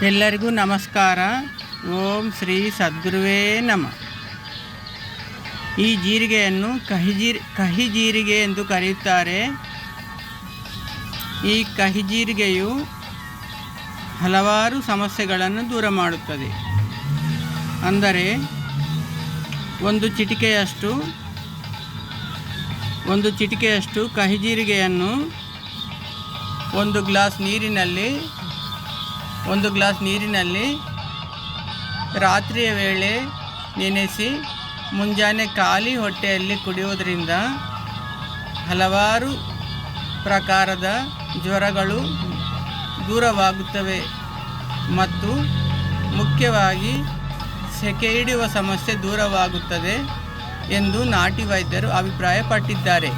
ಎಲ್ಲರಿಗೂ ನಮಸ್ಕಾರ. ಓಂ ಶ್ರೀ ಸದ್ಗುರುವೇ ನಮಃ. ಈ ಜೀರಿಗೆಯನ್ನು ಕಹಿ ಜೀರಿಗೆ ಎಂದು ಕರೆಯುತ್ತಾರೆ. ಈ ಕಹಿ ಜೀರಿಗೆಯು ಹಲವಾರು ಸಮಸ್ಯೆಗಳನ್ನು ದೂರ ಮಾಡುತ್ತದೆ. ಅಂದರೆ ಒಂದು ಚಿಟಿಕೆಯಷ್ಟು ಕಹಿ ಜೀರಿಗೆಯನ್ನು ಒಂದು ಗ್ಲಾಸ್ ನೀರಿನಲ್ಲಿ ರಾತ್ರಿಯ ವೇಳೆ ನೆನೆಸಿ ಮುಂಜಾನೆ ಖಾಲಿ ಹೊಟ್ಟೆಯಲ್ಲಿ ಕುಡಿಯುವುದರಿಂದ ಹಲವಾರು ಪ್ರಕಾರದ ಜ್ವರಗಳು ದೂರವಾಗುತ್ತವೆ ಮತ್ತು ಮುಖ್ಯವಾಗಿ ಸೆಕೆ ಹಿಡಿಯುವ ಸಮಸ್ಯೆ ದೂರವಾಗುತ್ತದೆ ಎಂದು ನಾಟಿ ವೈದ್ಯರು ಅಭಿಪ್ರಾಯಪಟ್ಟಿದ್ದಾರೆ.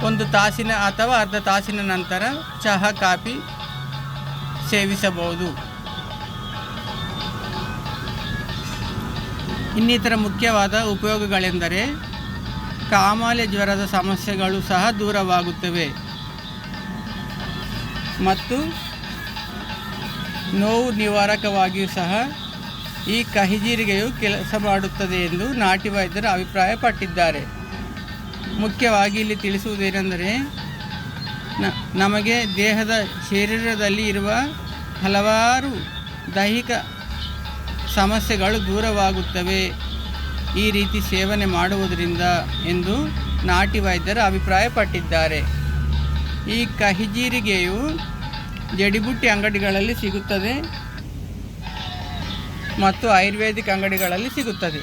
ಒಂದು ತಾಸಿನ ಅಥವಾ ಅರ್ಧ ತಾಸಿನ ನಂತರ ಚಹಾ ಕಾಫಿ ಸೇವಿಸಬಹುದು. ಇನ್ನಿತರ ಮುಖ್ಯವಾದ ಉಪಯೋಗಗಳೆಂದರೆ ಕಾಮಾಲೆ ಜ್ವರದ ಸಮಸ್ಯೆಗಳು ಸಹ ದೂರವಾಗುತ್ತವೆ ಮತ್ತು ನೋವು ನಿವಾರಕವಾಗಿಯೂ ಸಹ ಈ ಕಹಿ ಜೀರಿಗೆಯು ಕೆಲಸ ಮಾಡುತ್ತದೆ ಎಂದು ನಾಟಿ ವೈದ್ಯರು ಅಭಿಪ್ರಾಯಪಟ್ಟಿದ್ದಾರೆ. ಮುಖ್ಯವಾಗಿ ಇಲ್ಲಿ ತಿಳಿಸುವುದೇನೆಂದರೆ ನಮಗೆ ಶರೀರದಲ್ಲಿ ಇರುವ ಹಲವಾರು ದೈಹಿಕ ಸಮಸ್ಯೆಗಳು ದೂರವಾಗುತ್ತವೆ ಈ ರೀತಿ ಸೇವನೆ ಮಾಡುವುದರಿಂದ ಎಂದು ನಾಟಿ ವೈದ್ಯರು ಅಭಿಪ್ರಾಯಪಟ್ಟಿದ್ದಾರೆ. ಈ ಕಹಿ ಜೀರಿಗೆಯು ಜಡಿಬುಟ್ಟಿ ಅಂಗಡಿಗಳಲ್ಲಿ ಸಿಗುತ್ತದೆ ಮತ್ತು ಆಯುರ್ವೇದಿಕ್ ಅಂಗಡಿಗಳಲ್ಲಿ ಸಿಗುತ್ತದೆ.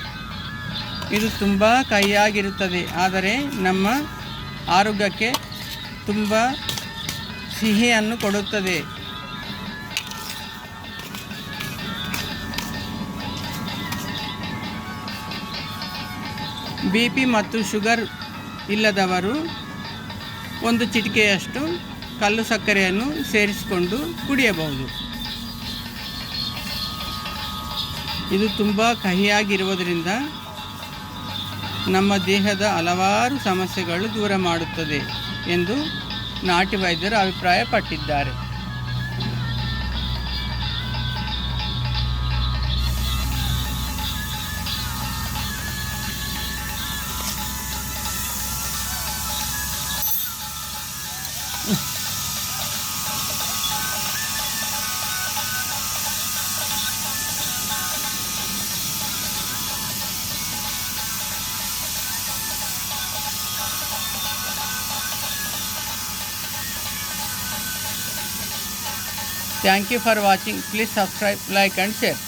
ಇದು ತುಂಬ ಕಹಿಯಾಗಿರುತ್ತದೆ, ಆದರೆ ನಮ್ಮ ಆರೋಗ್ಯಕ್ಕೆ ತುಂಬ ಸಿಹಿಯನ್ನು ಕೊಡುತ್ತದೆ. BP ಮತ್ತು ಶುಗರ್ ಇಲ್ಲದವರು ಒಂದು ಚಿಟಿಕೆಯಷ್ಟು ಕಲ್ಲು ಸಕ್ಕರೆಯನ್ನು ಸೇರಿಸಿಕೊಂಡು ಕುಡಿಯಬಹುದು. ಇದು ತುಂಬ ಕಹಿಯಾಗಿರುವುದರಿಂದ ನಮ್ಮ ದೇಹದ ಹಲವಾರು ಸಮಸ್ಯೆಗಳು ದೂರ ಮಾಡುತ್ತದೆ ಎಂದು ನಾಟಿ ವೈದ್ಯರು ಅಭಿಪ್ರಾಯಪಟ್ಟಿದ್ದಾರೆ. Thank you for watching. Please subscribe, like and share.